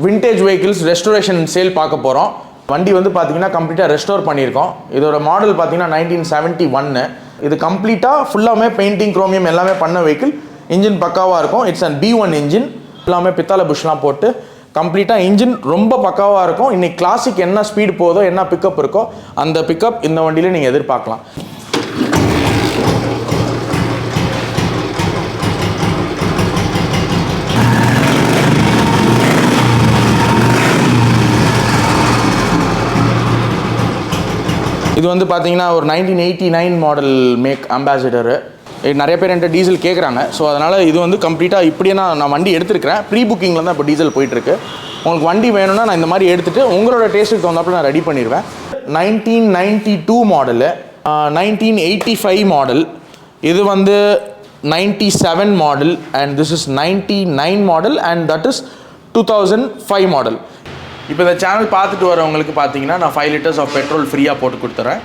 Vintage vehicles restoration sale பார்க்க போகிறோம். வண்டி வந்து பார்த்தீங்கன்னா கம்ப்ளீட்டாக ரெஸ்டோர் பண்ணியிருக்கோம். இதோட மாடல் பார்த்தீங்கன்னா 1971. இது கம்ப்ளீட்டாக ஃபுல்லாமே பெயிண்டிங் குரோமியம் எல்லாமே பண்ண வெஹிக்கிள். இன்ஜின் பக்காவாக இருக்கும். It's and B1 engine. எல்லாமே பித்தாளை புஷ்லாம் போட்டு கம்ப்ளீட்டாக இன்ஜின் ரொம்ப பக்காவாக இருக்கும். இன்றைக்கி கிளாசிக் என்ன ஸ்பீடு போதோ என்ன பிக்கப் இருக்கோ அந்த பிக்கப் இந்த வண்டியில் நீங்கள் எதிர்பார்க்கலாம். இது வந்து பார்த்தீங்கன்னா ஒரு 1989 மாடல் மேக் அம்பாசிடரு. நிறைய பேர் என்கிட்ட டீசல் கேட்குறாங்க. ஸோ அதனால் இது வந்து கம்ப்ளீட்டாக இப்படியே நான் வண்டி எடுத்துருக்கிறேன். ப்ரீ புக்கிங்கில் தான் இப்போ டீசல் போயிட்டுருக்கு. உங்களுக்கு வண்டி வேணும்னா நான் இந்த மாதிரி எடுத்துகிட்டு உங்களோட டேஸ்ட்டுக்கு தகுந்தாப்பில் நான் ரெடி பண்ணிடுவேன். 1992 மாடலு, 1985 மாடல், இது வந்து 97 model, and this is 99 model, and that is 2005 model. இப்போ இந்த சேனல் பார்த்துட்டு வரவங்களுக்கு பார்த்தீங்கன்னா நான் 5 liters ஆஃப் பெட்ரோல் ஃப்ரீயாக போட்டு கொடுத்துட்றேன்.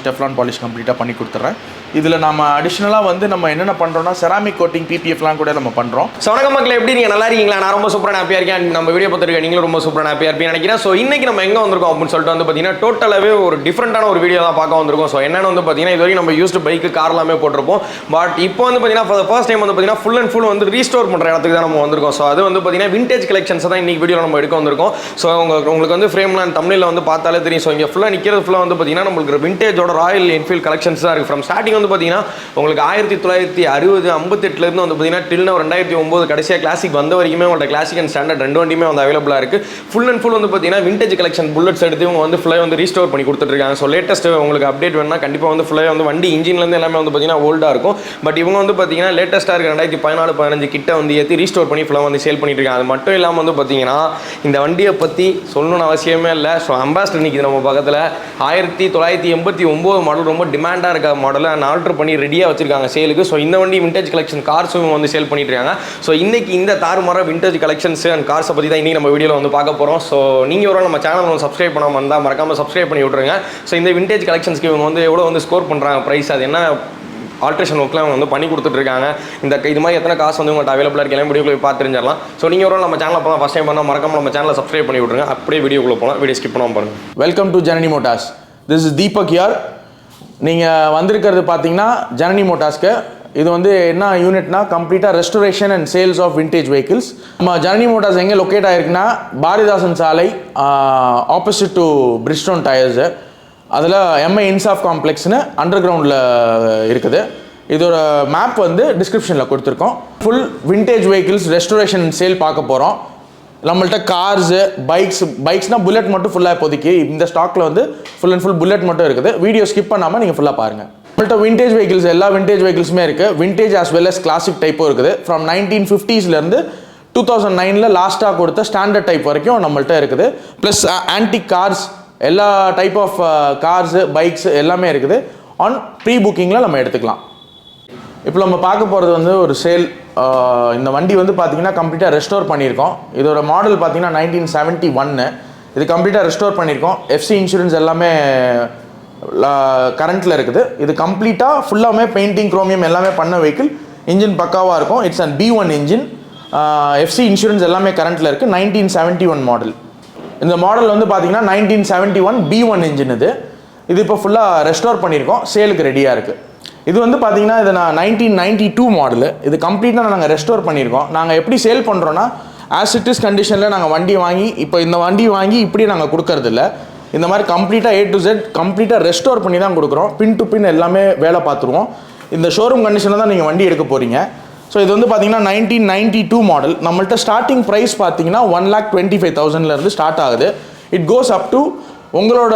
டெஃப்லான் பாலிஷ் கம்ப்ளீட்டாக பண்ணி கொடுத்துட்றேன். இதில் நம்ம அடிஷ்னலாக வந்து நம்ம என்னென்ன பண்ணுறோம்னா செராமிக் கோட்டிங் PPFலாம் கூட நம்ம பண்ணுறோம். ஸோ வணக்கம் மக்கள், எப்படி நீங்கள் நல்லா இருக்கீங்களா? நான் ரொம்ப சூப்பராக ஹாப்பியாக இருக்கேன். நம்ம வீடியோ பார்த்துருக்கேன், நீங்களும் ரொம்ப சூப்பராக ஹாப்பியாக இருப்பீங்க நினைக்கிறேன். ஸோ இன்றைக்கி நம்ம எங்கே வந்திருக்கோம் அப்படின்னு சொல்லிட்டு வந்து பார்த்தீங்கன்னா டோட்டலாகவே ஒரு டிஃப்ரெண்ட்டான ஒரு வீடியோ தான் பார்க்க வந்திருக்கோம். ஸோ என்னென்னு வந்து பார்த்தீங்கன்னா இது வரைக்கும் நம்ம யூஸ்டு பைக்கு கார்லாமே போட்டிருப்போம். பட் இப்போ வந்து பார்த்தீங்கன்னா ஃபார் ஃபர்ஸ்ட் டைம் வந்து பார்த்தீங்கன்னா ஃபுல் அண்ட் ஃபுல் வந்து ரீஸ்டோர் பண்ணுற இடத்துக்கு தான் நம்ம வந்திருக்கோம். ஸோ அது வந்து பார்த்தீங்கன்னா விண்டேஜ் கலெக்ஷன்ஸ் தான் இன்றைக்கி வீடியோ நம்ம எடுக்க வந்திருக்கோம். ஸோ உங்களுக்கு வந்து ஃப்ரேம்லாம் தமிழில் வந்து பார்த்தாலே தெரியும். ஸோ இங்கே ஃபுல்லாக நிற்கிறது ஃபுல்லாக வந்து பார்த்தீங்கன்னா நம்மளுக்கு விண்டேஜோட ராயல் என்ஃபீல்ட் கலெக்ஷன்ஸ் தான் இருக்குது. ஃப்ரம் ஸ்டார்டிங் வந்து பார்த்தீங்கன்னா உங்களுக்கு 1960 58 வந்து பார்த்தீங்கன்னா டில் 2009 கடைசியாக கிளாசிக் வந்த வரைக்குமே உங்களோட கிளாசிக் அண்ட் ஸ்டாண்டர்ட் ரெண்டு வண்டியுமே வந்து அவைலபிளாக இருக்குது. ஃபுல் அண்ட் ஃபுல் வந்து பார்த்தீங்கன்னா விண்டேஜ் கலெக்ஷன் புல்லட்ஸ் எடுத்து இவங்க வந்து ஃபுல்லாக வந்து ரீஸ்டோர் பண்ணி கொடுத்துட்ருக்காங்க. ஸோ லேட்டஸ்ட் உங்களுக்கு அப்டேட் வேணும்னா கண்டிப்பாக வந்து ஃபுல்லாக வந்து வண்டி இன்ஜின்லேருந்து எல்லாமே வந்து பார்த்தீங்கன்னா ஓல்டாக இருக்கும். பட் இவங்க வந்து பார்த்தீங்கன்னா லேட்டஸ்ட்டாக இருக்க 2014-15 கிட்ட வந்து ஏற்றி ரீஸ்டோர் பண்ணி ஃபுல்லாக வந்து சேல் பண்ணிட்டு இருக்காங்க. அது மட்டும் இல்லாமல் வந்து பார்த்தீங்கன்னா இந்த வண்டியை பற்றி சொல்லணும்னு அவசியமே இல்லை. ஸோ அம்பாஸ்டர் நிற்கிது நம்ம பக்கத்தில். 1989 மாடல், ரொம்ப டிமாண்டாக இருக்க மாடலை ஆல்டர் பண்ணி ரெடியாக வச்சிருக்காங்க சேலுக்கு. ஸோ இந்த வண்டி விண்டேஜ் கலெக்ஷன் கார்ஸும் வந்து சேல் பண்ணிட்டு இருக்காங்க. ஸோ இன்னைக்கு இந்த தாறுமாற விண்டேஜ் கலெக்ஷன்ஸ் அண்ட் கார்ஸை பற்றி தான் இன்னைக்கு நம்ம வீடியோவில் வந்து பார்க்க போகிறோம். ஸோ நீங்கள் ஒரு நம்ம சேனல் வந்து சப்ஸ்கிரைப் பண்ணாமல் இருந்தால் மறக்காமல் சப்ஸ்கிரைப் பண்ணி விட்ருங்க. ஸோ இந்த விண்டேஜ் கலெக்ஷன்ஸ்க்கு இவங்க வந்து எவ்வளோ வந்து ஸ்கோர் பண்ணுறாங்க, ப்ரைஸ், அது என்ன ஆல்ட்ரேஷன் ஒர்க்லாம் அவங்க வந்து பண்ணி கொடுத்துட்ருக்காங்க. இது மாதிரி எத்தனை காசு வந்து உங்கள்கிட்ட அவைலபிளாக இருக்கலாம் வீடியோக்குள்ளே பார்த்து தெரிஞ்சிடலாம். ஸோ நீங்கள் ஒரு நம்ம சேனல் அப்போ ஃபஸ்ட் டைம் பண்ணால் மறக்காமல் நம்ம சேனலை சப்ஸ்கிரைப் பண்ணி விட்ருங்க. அப்படியே வீடியோக்குள்ளே போகலாம், வீடியோ ஸ்கிப் பண்ணாமல் பாருங்கள். Welcome to Janani Motors. This is Deepak here. நீங்கள் வந்திருக்கிறது பார்த்தீங்கன்னா ஜனனி மோட்டார்ஸ்க்கு. இது வந்து என்ன யூனிட்னா கம்ப்ளீட்டாக restoration and sales of vintage vehicles. நம்ம ஜனனி மோட்டார்ஸ் எங்கே லொக்கேட் ஆகிருக்குன்னா பாரதிதாசன் சாலை ஆப்போசிட் டு பிரிஸ்டோன் டயர்ஸு. அதில் MI இன்சாஃப் காம்ப்ளெக்ஸ்னு அண்டர் கிரவுண்டில் இருக்குது. இதோட மேப் வந்து டிஸ்கிரிப்ஷனில் கொடுத்துருக்கோம். Full vintage vehicles restoration sale பார்க்க போகிறோம். நம்மள்ட்ட கார்ஸு, பைக்ஸ்னால் புல்லட் மட்டும் ஃபுல்லாக இப்போதைக்கு இந்த ஸ்டாக்கில் வந்து ஃபுல் அண்ட் ஃபுல் புல்லட் மட்டும் இருக்குது. வீடியோ ஸ்கிப் பண்ணாமல் நீங்கள் ஃபுல்லாக பாருங்கள். நம்மள்ட்ட விண்டேஜ் வெஹிக்கிள்ஸ் எல்லா விண்டேஜ் வெஹிக்கிள்ஸுமே இருக்குது. Vintage as well as classic டைப்பும் இருக்குது. ஃப்ரம் 1950s 2009 லாஸ்ட்டாக கொடுத்த ஸ்டாண்டர்ட் டைப் வரைக்கும் நம்மள்ட்ட இருக்குது. ப்ளஸ் ஆன்டிக் கார்ஸ், எல்லா டைப் ஆஃப் கார்ஸு, பைக்ஸ் எல்லாமே இருக்குது. ஆன் ப்ரீ புக்கிங்கில் நம்ம எடுத்துக்கலாம். இப்போ நம்ம பார்க்க போகிறது வந்து ஒரு சேல். இந்த வண்டி வந்து பார்த்தீங்கன்னா கம்ப்ளீட்டாக ரெஸ்டோர் பண்ணியிருக்கோம். இதோட மாடல் பார்த்தீங்கன்னா 1971. இது கம்ப்ளீட்டாக ரெஸ்டோர் பண்ணியிருக்கோம். FC இன்சூரன்ஸ் எல்லாமே கரண்ட்டில் இருக்குது. இது கம்ப்ளீட்டாக ஃபுல்லாமே பெயிண்டிங் குரோமியம் எல்லாமே பண்ண வெஹிக்கிள். இன்ஜின் பக்காவாக இருக்கும். It's and B1 engine. FC insurance எல்லாமே கரண்ட்டில் இருக்குது. 1971 மாடல். இந்த மாடல் வந்து பார்த்தீங்கன்னா 1971 B1 இன்ஜின். இது இப்போ ஃபுல்லாக ரெஸ்டோர் பண்ணியிருக்கோம். சேலுக்கு ரெடியாக இருக்குது. இது வந்து பார்த்தீங்கன்னா இது 1992 மாடலு. இது கம்ப்ளீட்டாக நாங்கள் ரெஸ்டோர் பண்ணியிருக்கோம். நாங்கள் எப்படி சேல் பண்ணுறோன்னா ஆஸ் இட் இஸ் கண்டிஷனில் நாங்கள் வண்டி வாங்கி இப்போ இந்த வண்டி வாங்கி இப்படி நாங்கள் கொடுக்கறதில்ல. இந்த மாதிரி கம்ப்ளீட்டாக A to Z கம்ப்ளீட்டாக ரெஸ்டோர் பண்ணி தான் கொடுக்குறோம். பின் டு பின் எல்லாமே வேலை பார்த்துருவோம். இந்த ஷோரூம் கண்டிஷனில் தான் நீங்கள் வண்டி எடுக்க போகிறீங்க. ஸோ இது வந்து பார்த்தீங்கன்னா 1992 மாடல். நம்மள்ட்ட ஸ்டார்டிங் ப்ரைஸ் பார்த்தீங்கன்னா 1,25,000 ஸ்டார்ட் ஆகுது. இட் கோஸ் அப் டு உங்களோட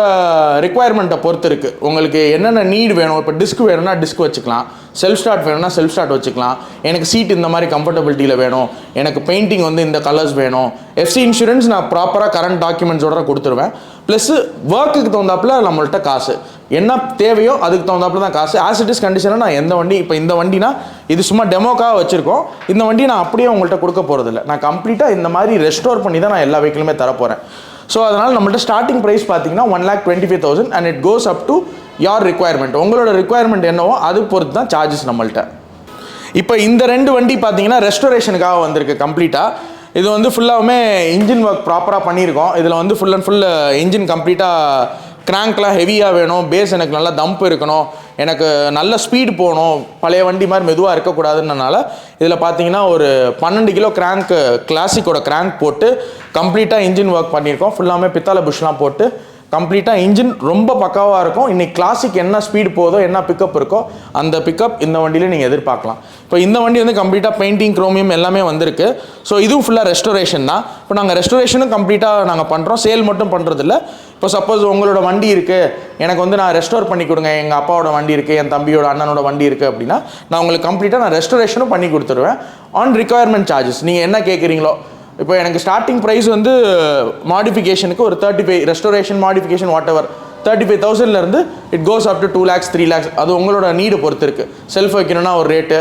ரிக்குவயர்மெண்ட்டை பொறுத்து இருக்குது. உங்களுக்கு என்னென்ன நீட் வேணும், இப்போ டிஸ்க் வேணும்னா டிஸ்க் வச்சுக்கலாம், செல்ஃப் ஸ்டார்ட் வேணும்னா செல்ஃப் ஸ்டார்ட் வச்சுக்கலாம். எனக்கு சீட் இந்த மாதிரி கம்ஃபர்டபிலிட்டியில் வேணும், எனக்கு பெயிண்டிங் வந்து இந்த கலர்ஸ் வேணும். FC இன்சூரன்ஸ் நான் ப்ராப்பராக கரண்ட் டாக்குமெண்ட்ஸோட கொடுத்துருவேன். ப்ளஸ் ஒர்க்குக்கு தகுந்தாப்பில் நம்மள்ட்ட காசு என்ன தேவையோ அதுக்கு தகுந்தாப்பில் தான் காசு. ஆஸ் இட் இஸ் கண்டிஷனாக நான் எந்த வண்டி இப்போ இந்த வண்டினா இது சும்மா டெமோக்காக வச்சுருக்கோம். இந்த வண்டி நான் அப்படியே உங்கள்கிட்ட கொடுக்க போகிறதில்ல. நான் கம்ப்ளீட்டாக இந்த மாதிரி ரெஸ்டோர் பண்ணி தான் நான் எல்லா வெஹிக்கிளுமே தரப்போகிறேன். ஸோ அதனால் நம்மள்ட்ட ஸ்டார்டிங் ப்ரைஸ் பார்த்தீங்கன்னா 1,25,000 and it goes up to யார் ரிக்குவயர்மெண்ட். உங்களோட ரிக்குவயர்மெண்ட் என்னவோ அது பொறுத்து தான் சார்ஜஸ் நம்மள்ட்ட. இப்போ இந்த ரெண்டு வண்டி பார்த்தீங்கன்னா ரெஸ்டோரேஷனுக்காக வந்திருக்கு கம்ப்ளீட்டாக. இது வந்து ஃபுல்லாகவுமே இன்ஜின் ஒர்க் ப்ராப்பராக பண்ணியிருக்கோம். இதில் வந்து ஃபுல் அண்ட் ஃபுல் இன்ஜின் கம்ப்ளீட்டாக கிராங்க்லாம் ஹெவியாக வேணும், பேஸ் எனக்கு நல்லா தம்ப் இருக்கணும், எனக்கு நல்ல ஸ்பீடு போகணும், பழைய வண்டி மாதிரி மெதுவாக இருக்கக்கூடாதுன்றனால இதில் பார்த்தீங்கன்னா ஒரு 12 கிலோ கிராங்க் கிளாசிக்கோட கிராங்க் போட்டு கம்ப்ளீட்டாக இன்ஜின் ஒர்க் பண்ணியிருக்கோம். ஃபுல்லாமே பித்தாளை புஷ்லாம் போட்டு கம்ப்ளீட்டாக இன்ஜின் ரொம்ப பக்காவாக இருக்கும். இன்றைக்கி கிளாசிக் என்ன ஸ்பீடு போதோ என்ன பிக்கப் இருக்கோ அந்த பிக்கப் இந்த வண்டியில் நீங்கள் எதிர்பார்க்கலாம். இப்போ இந்த வண்டி வந்து கம்ப்ளீட்டாக பெயிண்டிங் குரோமியம் எல்லாமே வந்திருக்கு. ஸோ இதுவும் ஃபுல்லாக ரெஸ்டோரேஷன் தான். இப்போ நாங்கள் ரெஸ்டோரேஷனும் கம்ப்ளீட்டாக நாங்கள் பண்ணுறோம், சேல் மட்டும் பண்ணுறதில்ல. இப்போ சப்போஸ் உங்களோட வண்டி இருக்குது, எனக்கு வந்து நான் ரெஸ்டோர் பண்ணி கொடுங்க, எங்கள் அப்பாவோட வண்டி இருக்குது, என் தம்பியோட அண்ணனோட வண்டி இருக்குது அப்படின்னா நான் உங்களுக்கு கம்ப்ளீட்டாக நான் ரெஸ்டோரேஷனும் பண்ணி கொடுத்துருவேன். ஆன் ரிக்வயர்மெண்ட் சார்ஜஸ் நீங்கள் என்ன கேட்குறீங்களோ. இப்போ எனக்கு ஸ்டார்டிங் ப்ரைஸ் வந்து மாடிஃபிகேஷனுக்கு ஒரு 35, restoration modification what ever 35,000 it goes up to 2 lakhs 3 lakhs. அது உங்களோட நீடு பொறுத்து இருக்குது. செல்ஃப் வைக்கணும்னா ஒரு ரேட்டு,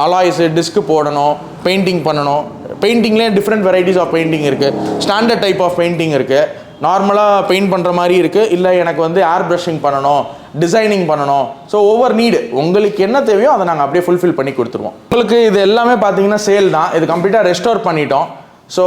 அலாய்ஸு டிஸ்க்கு போடணும், பெயிண்டிங் பண்ணணும். பெயிண்டிங்லேயே டிஃப்ரெண்ட் வெரைட்டிஸ் ஆஃப் பெயிண்டிங் இருக்குது. ஸ்டாண்டர்ட் டைப் ஆஃப் பெயிண்டிங் இருக்குது, நார்மலாக பெயிண்ட் பண்ணுற மாதிரி இருக்குது, இல்லை எனக்கு வந்து ஏர் ப்ரஷிங் பண்ணணும், டிசைனிங் பண்ணணும். ஸோ ஒவ்வொரு நீடு உங்களுக்கு என்ன தேவையோ அதை நாங்கள் அப்படியே ஃபுல்ஃபில் பண்ணி கொடுத்துருவோம். உங்களுக்கு இது எல்லாமே பார்த்தீங்கன்னா சேல் தான். இது கம்ப்ளீட்டாக ரெஸ்டோர் பண்ணிட்டோம். ஸோ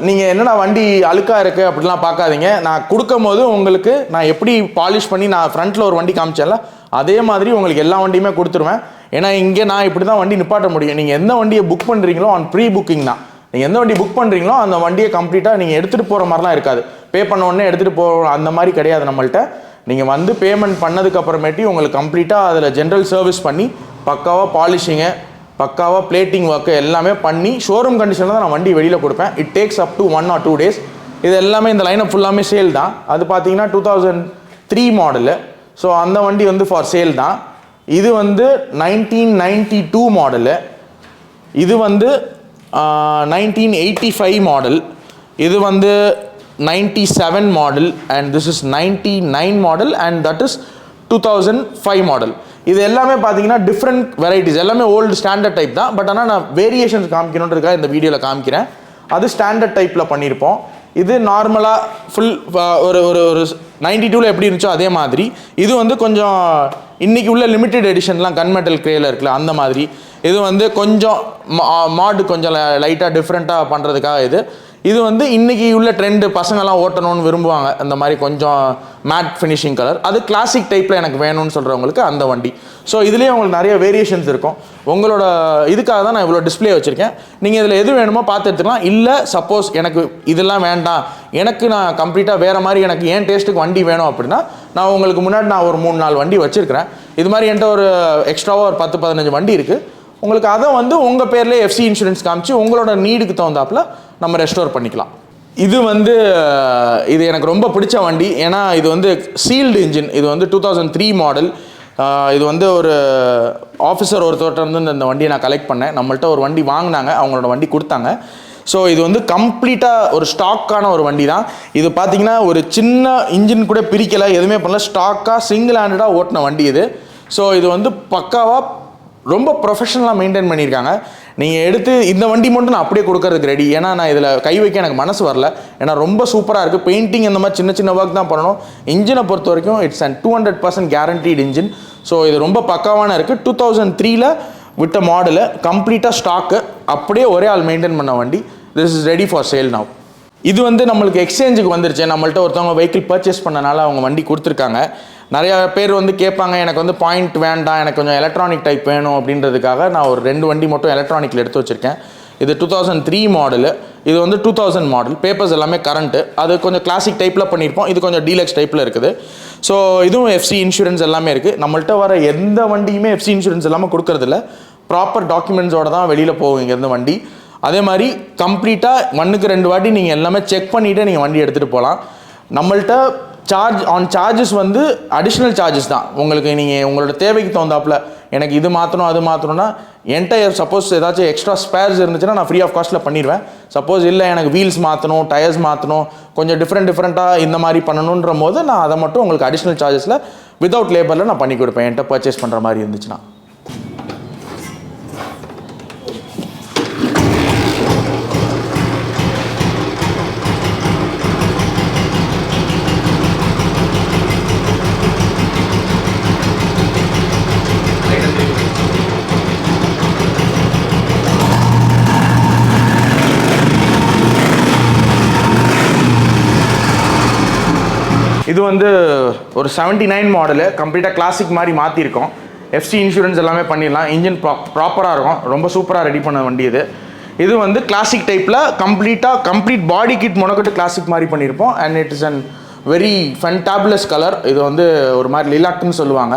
நீங்கள் என்னென்ன வண்டி அழுக்காக இருக்குது அப்படிலாம் பார்க்காதீங்க. நான் கொடுக்கும் போது உங்களுக்கு நான் எப்படி பாலிஷ் பண்ணி நான் ஃப்ரண்ட்டில் ஒரு வண்டி காமிச்சேன்ல அதே மாதிரி உங்களுக்கு எல்லா வண்டியுமே கொடுத்துருவேன். ஏன்னா இங்கே நான் இப்படி தான் வண்டி நிப்பாட்ட முடியும். நீங்கள் எந்த வண்டியை புக் பண்ணுறீங்களோ ஆன் ப்ரீ புக்கிங் தான். நீங்கள் எந்த வண்டி புக் பண்ணுறீங்களோ அந்த வண்டியை கம்ப்ளீட்டாக நீங்கள் எடுத்துகிட்டு போகிற மாதிரிலாம் இருக்காது. பே பண்ண உடனே எடுத்துகிட்டு போகிற அந்த மாதிரி கிடையாது நம்மள்ட்ட. நீங்கள் வந்து பேமெண்ட் பண்ணதுக்கப்புறமேட்டி உங்களுக்கு கம்ப்ளீட்டாக அதில் ஜென்ரல் சர்வீஸ் பண்ணி பக்காவாக பாலிஷிங்கு, பக்காவாக பிளேட்டிங் ஒர்க்கு எல்லாமே பண்ணி ஷோரூம் கண்டிஷனில் தான் நான் வண்டி வெளியில் கொடுப்பேன். It takes up to 1 or 2 days. இது எல்லாமே இந்த லைனப் ஃபுல்லாமே சேல் தான். அது பார்த்தீங்கன்னா 2003 மாடலு. ஸோ அந்த வண்டி வந்து ஃபார் சேல் தான். இது வந்து 1992 மாடலு. இது வந்து 1985 மாடல். இது வந்து 97 model and this is 99 model and that is 2005 model. இது எல்லாமே பார்த்தீங்கன்னா டிஃப்ரெண்ட் வெரைட்டிஸ், எல்லாமே ஓல்டு ஸ்டாண்டர்ட் டைப் தான். பட் ஆனால் நான் வேரியேஷன்ஸ் காமிக்கணுன்றதுக்காக இந்த வீடியோவில் காமிக்கிறேன். அது ஸ்டாண்டர்ட் டைப்பில் பண்ணியிருப்போம். இது நார்மலாக ஃபுல் ஒரு ஒரு ஒரு 92ல் எப்படி இருந்துச்சோ அதே மாதிரி. இது வந்து கொஞ்சம் இன்றைக்கி உள்ள லிமிடெட் எடிஷன்லாம் கன்மெட்டல் கிரேயில் இருக்குல்ல அந்த மாதிரி. இது வந்து கொஞ்சம் மாடு கொஞ்சம் லைட்டாக டிஃப்ரெண்ட்டாக பண்ணுறதுக்காக இது வந்து இன்றைக்கி உள்ள ட்ரெண்டு, பசங்கள்லாம் ஓட்டணும்னு விரும்புவாங்க அந்த மாதிரி கொஞ்சம் மேட் ஃபினிஷிங் கலர். அது கிளாசிக் டைப்பில் எனக்கு வேணும்னு சொல்கிறவங்களுக்கு அந்த வண்டி. ஸோ இதுலேயே உங்களுக்கு நிறைய வேரியேஷன்ஸ் இருக்கும். உங்களோட இதுக்காக தான் நான் இவ்வளோ டிஸ்பிளே வச்சுருக்கேன். நீங்கள் இதில் எது வேணுமோ பார்த்து எடுத்துக்கலாம். இல்லை சப்போஸ் எனக்கு இதெல்லாம் வேண்டாம், எனக்கு நான் கம்ப்ளீட்டாக வேறு மாதிரி எனக்கு ஏன் டேஸ்ட்டுக்கு வண்டி வேணும் அப்படின்னா நான் உங்களுக்கு முன்னாடி நான் ஒரு 3-4 வண்டி வச்சுருக்கிறேன். இது மாதிரி என்கிட்ட ஒரு எக்ஸ்ட்ராவாக ஒரு 10-15 வண்டி இருக்குது. உங்களுக்கு அதை வந்து உங்கள் பேர்லேயே எஃப்சி இன்சூரன்ஸ் காமிச்சு உங்களோட நீடுக்கு தகுந்தாப்பில் நம்ம ரெஸ்டோர் பண்ணிக்கலாம். இது வந்து இது எனக்கு ரொம்ப பிடிச்ச வண்டி. ஏன்னா இது வந்து சீல்டு இன்ஜின். இது வந்து 2003 மாடல். இது வந்து ஒரு ஆஃபீஸர் ஒருத்தர்கிட்ட வந்து இந்த வண்டியை நான் கலெக்ட் பண்ணேன். நம்மள்ட்ட ஒரு வண்டி வாங்கினாங்க, அவங்களோட வண்டி கொடுத்தாங்க. ஸோ இது வந்து கம்ப்ளீட்டாக ஒரு ஸ்டாக்கான ஒரு வண்டி தான். இது பார்த்தீங்கன்னா ஒரு சின்ன இன்ஜின் கூட பிரிக்கலை, எதுவுமே பண்ணல, ஸ்டாக்காக சிங்கிள் ஹேண்டடாக ஓட்டின வண்டி இது. ஸோ இது வந்து பக்காவாக ரொம்ப ப்ரொஃபஷனலாக மெயின்டைன் பண்ணியிருக்காங்க. நீங்கள் எடுத்து இந்த வண்டி மட்டும் நான் அப்படியே கொடுக்கறதுக்கு ரெடி. ஏன்னா நான் இதில் கை வைக்க எனக்கு மனசு வரல. ஏன்னா ரொம்ப சூப்பராக இருக்குது. பெயிண்டிங் இந்த மாதிரி சின்ன சின்ன ஒர்க் தான் பண்ணணும். இன்ஜினை பொறுத்த வரைக்கும் it's and 200% guaranteed engine. So இது ரொம்ப பக்காவான இருக்குது. 2003ல் விட்ட மாடலு, கம்ப்ளீட்டாக ஸ்டாக்கு, அப்படியே ஒரே ஆள் மெயின்டைன் பண்ண வண்டி. This is ready for sale now. இது வந்து நம்மளுக்கு எக்ஸ்சேஞ்சுக்கு வந்துருச்சு. நம்மள்ட்ட ஒருத்தவங்க வெஹிக்கிள் பர்ச்சேஸ் பண்ணனால அவங்க வண்டி கொடுத்துருக்காங்க. நிறையா பேர் வந்து கேட்பாங்க, எனக்கு வந்து பாயிண்ட் வேண்டாம், எனக்கு கொஞ்சம் எலக்ட்ரானிக் டைப் வேணும் அப்படின்றதுக்காக நான் ஒரு 2 வண்டி மட்டும் எலக்ட்ரானிக்கில் எடுத்து வச்சுருக்கேன். இது 2003 மாடலு. இது வந்து 2000 மாடல். பேப்பர்ஸ் எல்லாமே கரண்ட்டு. அது கொஞ்சம் கிளாசிக் டைப்பில் பண்ணியிருப்போம். இது கொஞ்சம் டீலக்ஸ் டைப்பில் இருக்குது. ஸோ இதுவும் எஃப்சி இன்சூரன்ஸ் எல்லாமே இருக்குது. நம்மள்ட்ட வர எந்த வண்டியுமே எஃப்சி இன்சூரன்ஸ் எல்லாமே கொடுக்கறதில்ல. ப்ராப்பர் டாக்குமெண்ட்ஸோடு தான் வெளியில் போகும் இங்கேருந்து வண்டி. அதே மாதிரி கம்ப்ளீட்டாக 1க்கு 2 வாட்டி நீங்கள் எல்லாமே செக் பண்ணிவிட்டு நீங்கள் வண்டி எடுத்துகிட்டு போகலாம். நம்மள்ட்ட சார்ஜஸ் வந்து அடிஷ்னல் சார்ஜஸ் தான். உங்களுக்கு நீங்கள் உங்களோட தேவைக்கு தகுந்தாப்பில் எனக்கு இது மாற்றணும் அது மாற்றணும்னா என்கிட்ட சப்போஸ் ஏதாச்சும் எக்ஸ்ட்ரா ஸ்பேர்ஸ் இருந்துச்சுன்னா நான் ஃப்ரீ ஆஃப் காஸ்ட்டில் பண்ணிடுவேன். சப்போஸ் இல்லை எனக்கு வீல்ஸ் மாற்றணும், டயர்ஸ் மாற்றணும், கொஞ்சம் டிஃப்ரெண்ட்டாக இந்த மாதிரி பண்ணணுன்ற போது நான் அதை மட்டும் உங்களுக்கு அடிஷ்னல் சார்ஜஸில் வித்தவுட் லேபரில் நான் பண்ணி கொடுப்பேன் என்கிட்ட பர்ச்சேஸ் பண்ணுற மாதிரி இருந்துச்சுன்னா. இது வந்து ஒரு 79 மாடலு, கம்ப்ளீட்டாக கிளாசிக் மாதிரி மாற்றிருக்கோம். எஃப்சி இன்சூரன்ஸ் எல்லாமே பண்ணிடலாம். இன்ஜின் ப்ராப்பராக இருக்கும், ரொம்ப சூப்பராக ரெடி பண்ண வண்டி இது. இது வந்து கிளாசிக் டைப்பில் கம்ப்ளீட் பாடி கிட் முனக்கட்டு கிளாசிக் மாதிரி பண்ணியிருப்போம். And it is an very fantabulous colour. இது வந்து ஒரு மாதிரி லிலாக்னு சொல்லுவாங்க.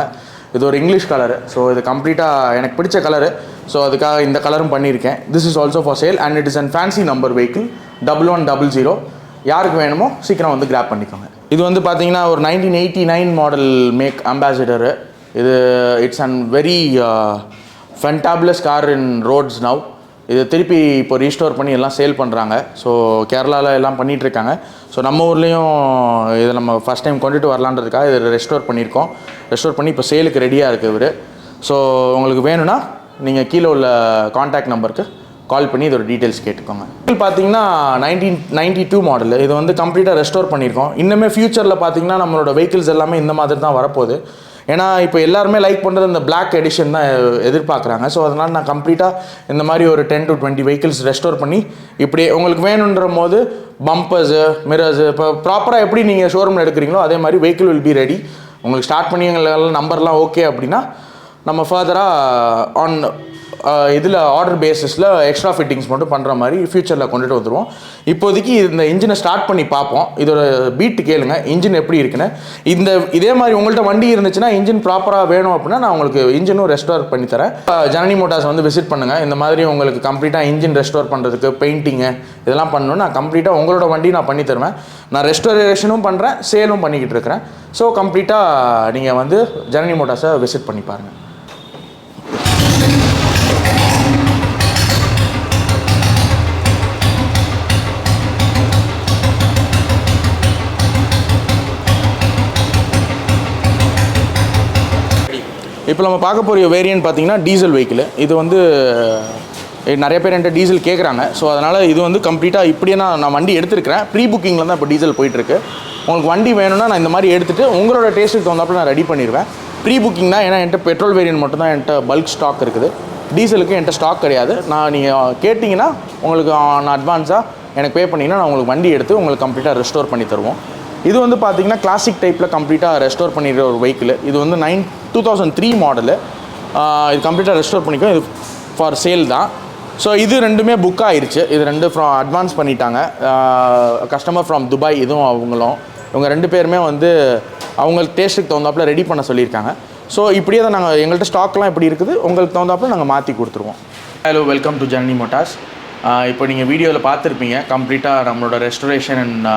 இது ஒரு இங்கிலீஷ் கலரு. ஸோ இது கம்ப்ளீட்டாக எனக்கு பிடிச்ச கலரு. ஸோ அதுக்காக இந்த கலரும் பண்ணியிருக்கேன். This is also for sale and it is an fancy number vehicle 1100. யாருக்கு வேணுமோ சீக்கிரம் வந்து கிராப் பண்ணிக்கோங்க. இது வந்து பார்த்தீங்கன்னா ஒரு 1989 மாடல் மேக் அம்பாசிடரு. இது it's an very fantabulous car in roads now. இது திருப்பி இப்போ ரீஸ்டோர் பண்ணி எல்லாம் சேல் பண்ணுறாங்க. ஸோ கேரளாவில் எல்லாம் பண்ணிகிட்ருக்காங்க. ஸோ நம்ம ஊர்லேயும் இதை நம்ம ஃபஸ்ட் டைம் கொண்டுட்டு வரலான்றதுக்காக இதை ரெஸ்டோர் பண்ணியிருக்கோம். ரெஸ்டோர் பண்ணி இப்போ சேலுக்கு ரெடியாக இருக்குது இவர். ஸோ உங்களுக்கு வேணும்னா நீங்கள் கீழே உள்ள காண்டாக்ட் நம்பருக்கு கால் பண்ணி இதோட டீட்டெயில்ஸ் கேட்டுக்கோங்க. இது பார்த்தீங்கன்னா 1992 மாடல். இது வந்து கம்ப்ளீட்டாக ரெஸ்டோர் பண்ணியிருக்கோம். இன்னுமே ஃபியூச்சரில் பார்த்தீங்கன்னா நம்மளோட வெஹிக்கிள்ஸ் எல்லாமே இந்த மாதிரி தான் வரப்போகுது. ஏன்னா இப்போ எல்லாருமே லைக் பண்ணுறது இந்த பிளாக் எடிஷன் தான் எதிர்பார்க்குறாங்க. ஸோ அதனால் நான் கம்ப்ளீட்டாக இந்த மாதிரி ஒரு 10 to 20 வெஹிக்கிள்ஸ் ரெஸ்டோர் பண்ணி இப்படியே உங்களுக்கு வேணுன்ற போது பம்பர்ஸு, மிரர்ஸு இப்போ ப்ராப்பராக எப்படி நீங்கள் ஷோரூமில் எடுக்கிறீங்களோ அதே மாதிரி வெஹிக்கிள் வில் பி ரெடி. உங்களுக்கு ஸ்டார்ட் பண்ணி எங்களுக்கு நம்பர்லாம் ஓகே அப்படின்னா நம்ம ஃபர்தராக ஆன் இதில் ஆர்டர் பேசிஸில் எக்ஸ்ட்ரா ஃபிட்டிங்ஸ் மட்டும் பண்ணுற மாதிரி ஃபியூச்சரில் கொண்டுட்டு வந்துடுவோம். இப்போதைக்கு இந்த இன்ஜினை ஸ்டார்ட் பண்ணி பார்ப்போம். இதோட பீட்டு கேளுங்க, இன்ஜின் எப்படி இருக்குன்னு. இதே மாதிரி உங்கள்கிட்ட வண்டி இருந்துச்சுன்னா இன்ஜின் ப்ராப்பராக வேணும் அப்படின்னா நான் உங்களுக்கு இன்ஜினும் ரெஸ்டோர் பண்ணி தரேன். ஜனனி மோட்டார்ஸ் வந்து விசிட் பண்ணுங்கள். இந்த மாதிரி உங்களுக்கு கம்ப்ளீட்டாக இன்ஜின் ரெஸ்டோர் பண்ணுறதுக்கு பெயிண்டிங்கு இதெல்லாம் பண்ணணும். நான் கம்ப்ளீட்டாக உங்களோட வண்டி நான் பண்ணி தருவேன். நான் ரெஸ்டோரேஷனும் பண்ணுறேன், சேலும் பண்ணிக்கிட்டு இருக்கிறேன். ஸோ கம்ப்ளீட்டாக நீங்கள் வந்து ஜனனி மோட்டார்ஸை விசிட் பண்ணி பாருங்கள். இப்போ நம்ம பார்க்க போகிற வேரியன்ட் பார்த்தீங்கன்னா டீசல் வெஹிக்கிள். இது வந்து நிறைய பேர் என்கிட்ட டீசல் கேட்குறாங்க. ஸோ அதனால் இது வந்து கம்ப்ளீட்டாக இப்படியே நான் வண்டி எடுத்துருக்கிறேன். ப்ரீ புக்கிங்கில் தான் இப்போ டீசல் போயிட்டுருக்கு. உங்களுக்கு வண்டி வேணும்னா நான் இந்த மாதிரி எடுத்துகிட்டு உங்களோட டேஸ்ட்டுக்கு தகுந்தாப்பில் நான் ரெடி பண்ணிடுவேன். ப்ரீ புக்கிங் தான், ஏன்னா என்கிட்ட பெட்ரோல் வேரியன்ட் மட்டும் தான் என்கிட்ட பல்க் ஸ்டாக் இருக்குது. டீசலுக்கு என்கிட்ட ஸ்டாக் கிடையாது. நீங்கள் கேட்டிங்கன்னா உங்களுக்கு நான் அட்வான்ஸாக எனக்கு பே பண்ணிங்கன்னா நான் உங்களுக்கு வண்டி எடுத்து உங்களுக்கு கம்ப்ளீட்டாக ரெஸ்டோர் பண்ணி தருவோம். இது வந்து பார்த்தீங்கன்னா கிளாசிக் டைப்பில் கம்ப்ளீட்டாக ரெஸ்டோர் பண்ணிடுற ஒரு வெஹிக்கிள். இது வந்து 2003 மாடலு. இது கம்ப்ளீட்டாக ரெஸ்டோர் பண்ணிக்கும். இது ஃபார் சேல் தான். ஸோ இது ரெண்டுமே புக் ஆகிருச்சு. இது ரெண்டு அட்வான்ஸ் பண்ணிட்டாங்க. கஸ்டமர் ஃப்ரம் துபாய், இதுவும் இவங்க ரெண்டு பேருமே வந்து அவங்களுக்கு டேஸ்ட்டுக்கு தகுந்தாப்பில் ரெடி பண்ண சொல்லியிருக்காங்க. ஸோ இப்படியே தான் நாங்கள் எங்கள்கிட்ட ஸ்டாக்லாம் எப்படி இருக்குது உங்களுக்கு தகுந்தாப்பில் நாங்கள் மாற்றி கொடுத்துருவோம். Hello, welcome to Janani Motors. இப்போ நீங்கள் வீடியோவில் பார்த்துருப்பீங்க கம்ப்ளீட்டாக நம்மளோட ரெஸ்டரேஷன் அண்ட்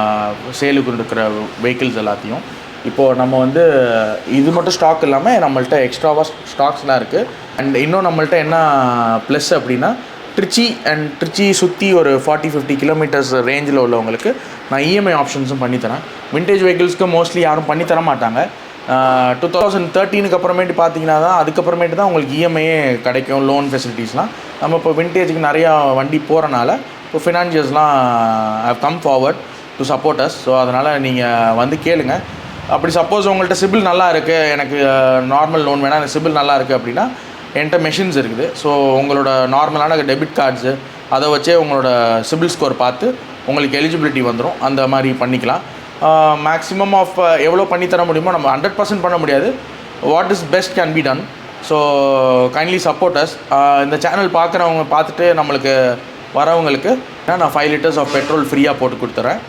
சேலுக்கு இருக்கிற வெஹிக்கிள்ஸ் எல்லாத்தையும். இப்போது நம்ம வந்து இது மட்டும் ஸ்டாக் இல்லாமல் நம்மள்ட்ட எக்ஸ்ட்ராவாக ஸ்டாக்ஸ்லாம் இருக்குது. அண்ட் இன்னும் நம்மள்ட்ட என்ன ப்ளஸ் அப்படின்னா ட்ரிச்சி சுற்றி ஒரு 40-50 கிலோமீட்டர்ஸ் ரேஞ்சில் உள்ளவங்களுக்கு நான் இஎம்ஐ ஆப்ஷன்ஸும் பண்ணித்தரேன். விண்டேஜ் வெஹிக்கிள்ஸ்க்கு மோஸ்ட்லி யாரும் பண்ணித்தர மாட்டாங்க. 2013 அப்புறமேட்டு பார்த்தீங்கன்னா தான் அதுக்கப்புறமேட்டு தான் உங்களுக்கு இஎம்ஐயே கிடைக்கும், லோன் ஃபெசிலிட்டிஸ்லாம். நம்ம இப்போ விண்டேஜுக்கு நிறையா வண்டி போகிறனால இப்போ ஃபினான்ஷியர்ஸ்லாம் have come forward to support us. So அதனால் நீங்கள் வந்து கேளுங்க. அப்படி சப்போஸ் உங்கள்கிட்ட சிபில் நல்லா இருக்குது, எனக்கு நார்மல் லோன் வேணால் எனக்கு சிபில் நல்லா இருக்குது அப்படின்னா என்கிட்ட மெஷின்ஸ் இருக்குது. ஸோ உங்களோட நார்மலான டெபிட் கார்ட்ஸு அதை வச்சே உங்களோட சிபில் ஸ்கோர் பார்த்து உங்களுக்கு எலிஜிபிலிட்டி வந்துடும். அந்த மாதிரி பண்ணிக்கலாம். மேக்ஸிமம் ஆஃப் எவ்வளோ பண்ணித்தர முடியுமோ, நம்ம 100% பண்ண முடியாது. What is best can be done. So kindly support us. இந்த சேனல் பார்க்குறவங்க பார்த்துட்டு நம்மளுக்கு வரவங்களுக்கு நான் 5 liters ஆஃப் பெட்ரோல் ஃப்ரீயாக போட்டு கொடுத்துட்றேன்.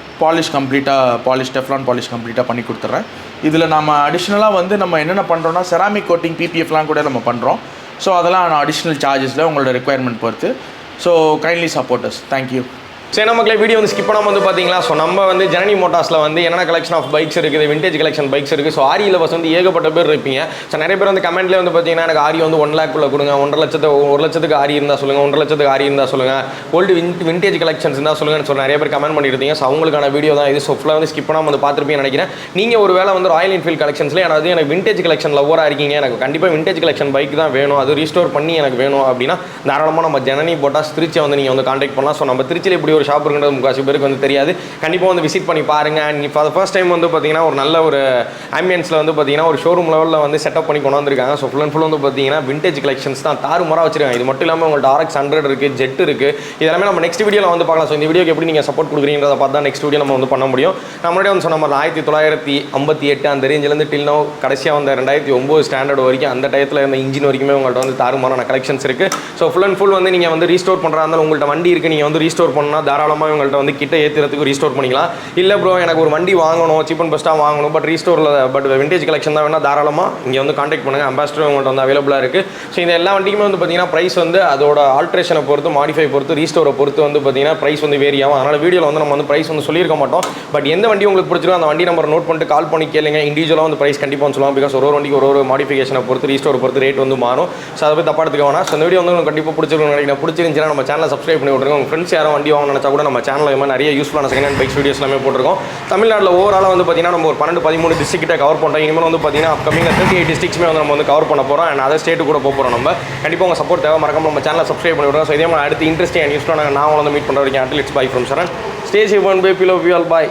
டெஃப்லான் பாலிஷ் கம்ப்ளீட்டாக பண்ணி கொடுத்துட்றேன். இதில் நம்ம அடிஷ்னலாக வந்து நம்ம என்னென்ன பண்ணுறோன்னா செராமிக் கோட்டிங், பிபிஎஃப்லாம் கூட நம்ம பண்ணுறோம். ஸோ அதெல்லாம் அடிஷ்னல் சார்ஜஸில் உங்களோட ரெக்குயர்மெண்ட் பொறுத்து. So kindly support us. Thank you. சரி, நமக்கு வீடியோ வந்து ஸ்கிப் பண்ணாமல் வந்து பார்த்தீங்களா. ஸோ நம்ம வந்து ஜனனி மோட்டார்ஸில் வந்து என்னென்ன கலெக்ஷன் ஆஃப் பைக்ஸ் இருக்குது, விண்டேஜ் கலெக்ஷன் பைக்ஸ் இருக்குது. ஸோ ஆரி லவர்ஸ் வந்து ஏகப்பட்ட பேர் இருப்பீங்க. ஸோ நிறைய பேர் வந்து கமெண்ட்லேயே வந்து பார்த்தீங்கன்னா எனக்கு ஆரி வந்து 1 lakh கொடுங்க, 1 லட்சத்துக்கு ஆரி இருந்தால் சொல்லுங்கள், 1 லட்சத்துக்கு ஆரி இருந்தால் சொல்லுங்கள், ஓல்டு விண்டேஜ் கலெக்ஷன்ஸ் இருந்தால் சொல்லுங்கன்னு சொல்லி நிறைய பேர் கமெண்ட் பண்ணியிருந்தீங்க. ஸோ அவங்களுக்கான வீடியோ தான் இது. ஸோ ஃபுல்லாக வந்து ஸ்கிப் பண்ணாமல் வந்து பார்த்துருப்பீங்கன்னு நினைக்கிறேன். நீங்கள் ஒரு வேளை வந்து ராயல் என்ஃபீல்ட் கலெக்ஷன்ஸில் எனக்கு விண்டேஜ் கலெக்ஷன் லவ்வராக இருக்கீங்க, எனக்கு கண்டிப்பாக விண்டேஜ் கலெக்ஷன் பைக் தான் வேணும், அது ரீஸ்டோர் பண்ணி எனக்கு வேணும் அப்படின்னா தாராளமாக நம்ம ஜனனி மோட்டார்ஸ் திருச்சியை வந்து நீங்கள் வந்து கான்டாக்ட் பண்ணலாம். ஸோ நம்ம திருச்சியில் இப்படி ஒரு ஒரு ஷாப் இருக்குன்றது முக்காசி பேருக்கு வந்து தெரியாது. கண்டிப்பாக வந்து விசிட் பண்ணி பாருங்கள். And for the first time வந்து பார்த்தீங்கன்னா ஒரு நல்ல ஒரு ஆம்பியன்ஸில் வந்து பார்த்தீங்கன்னா ஒரு ஷோரூம் லெவலில் வந்து செட்டப் பண்ணி கொண்டு வந்திருக்காங்க. ஸோ ஃபுல் அண்ட் ஃபுல் வந்து பார்த்தீங்கன்னா விண்டேஜ் கலெக்ஷன்ஸ் தான் தாறுமாறாக வச்சிருக்காங்க. இது மட்டும் இல்லாமல் உங்கள்ட்ட RX 100 இருக்குது, ஜெட் இருக்குது. இதெல்லாமே நம்ம நெக்ஸ்ட் வீடியோவில் வந்து பார்க்கலாம். ஸோ இந்த வீடியோக்கு எப்படி நீங்கள் சப்போர்ட் கொடுக்குறீங்கிறத பார்த்து தான் நெக்ஸ்ட் வீடியோ நம்ம வந்து பண்ண முடியும். நம்மளுடைய வந்து சொன்ன மாதிரி 1958 அந்த ரேஞ்சிலேருந்து டில் நோ கடைசியாக வந்த 2009 ஸ்டாண்டர்ட் வரைக்கும் அந்த டயத்தில் இருந்த இன்ஜின் வரைக்குமே உங்கள்ட்ட வந்து தாறுமாறான கலெக்ஷன்ஸ் இருக்குது. ஸோ ஃபுல் அண்ட் ஃபுல் வந்து நீங்கள் வந்து ரீஸ்டோர் பண்ணுறா இருந்தாலும் உங்கள்ட்ட வண்டி இருக்குது, நீங்கள் வந்து ரீஸ்டோர் பண்ணால் தாராளமாக உங்கள்ட்ட வந்து கிட்ட ஏற்றுறதுக்கு ரீஸ்டோர் பண்ணிக்கலாம். இல்லை ப்ரோ எனக்கு ஒரு வண்டி வாங்கணும், சீப் அண்ட் பெஸ்ட்டாக வாங்கணும், பட் ரீஸ்டோரில் பட் விண்டேஜ் கலெக்ஷன் தான் வேணால் தாராளமாக இங்கே வந்து காண்டாக்ட் பண்ணுங்கள். அம்பாஸ்டர் உங்கள்ட்ட வந்து அவைலபிளாக இருக்குது. ஸோ இந்த எல்லா வண்டிக்குமே வந்து பார்த்தீங்கன்னா ப்ரைஸ் வந்து அதோட ஆல்ட்ரேஷனை பொறுத்து, மாடிஃபை பொறுத்து, ரீஸ்டோரை பொறுத்து வந்து பார்த்தீங்கன்னா ப்ரைஸ் வந்து வேரி ஆகும். அதனால் வீடியோவில் வந்து நம்ம வந்து ப்ரைஸ் வந்து சொல்லியிருக்க மாட்டோம். பட் எந்த வண்டி உங்களுக்கு பிடிச்சிருக்கோ அந்த வண்டி நம்பர் நோட் பண்ணிட்டு கால் பண்ணி கேளுங்க. இண்டிவிஜுவலாக வந்து ப்ரைஸ் கண்டிப்பாக வந்து சொல்லுவாங்க. பிகாஸ் ஒரு வண்டிக்கு ஒரு மாடிஃபிகேஷனை பொறுத்து, ரீஸ்டோரை பொறுத்து ரேட் வந்து மாறும். ஸோ அதை போய் தப்பா எடுத்துக்க வேணாம். ஸோ இந்த வீடியோ வந்து உங்களுக்கு கண்டிப்பாக பிடிச்சிருந்துச்சுன்னா நம்ம சேனலை சப்ஸ்கிரைப் பண்ணி விட்ருங்க. உங்கள் ஃப்ரெண்ட்ஸ் யாரும் வண்டி வாங்க நினச்சா கூட நம்ம சேனலில் மாதிரி நிறைய யூஸ்ஃபுல்லான செகண்ட் ஹேண்ட் பைக்ஸ் வீடியோஸ் எல்லாமே போட்டிருக்கோம். தமிழ்நாட்டில் ஓவராலாக வந்து பார்த்தீங்கன்னா நம்ம ஒரு 12-13 டிஸ்ட்ரிக்ட்டை கவர் பண்ணுறோம். இனிமேல் வந்து பார்த்தீங்கன்னா அப்கமிங் 38 டிஸ்ட்ரிக்ஸ்மே வந்து நம்ம வந்து கவர் பண்ண போகிறோம். அண்ட் அதர் ஸ்டேட்டு கூட போகிறோம். நம்ம கண்டிப்பாக உங்கள் சப்போர்ட் தேவை. மறக்காம நம்ம சேனலை சப்ஸ்கிரைப் பண்ணி விடுறோம். ஸோ இதே மாதிரி அடுத்து இன்ட்ரெஸ்டிங் அண்ட் யூஸ்ஃபுல்லான நான் வந்து மீட் பண்ணுற வரைக்கும் until it's bye from Charan. Stay safe and bye. Love you all. By.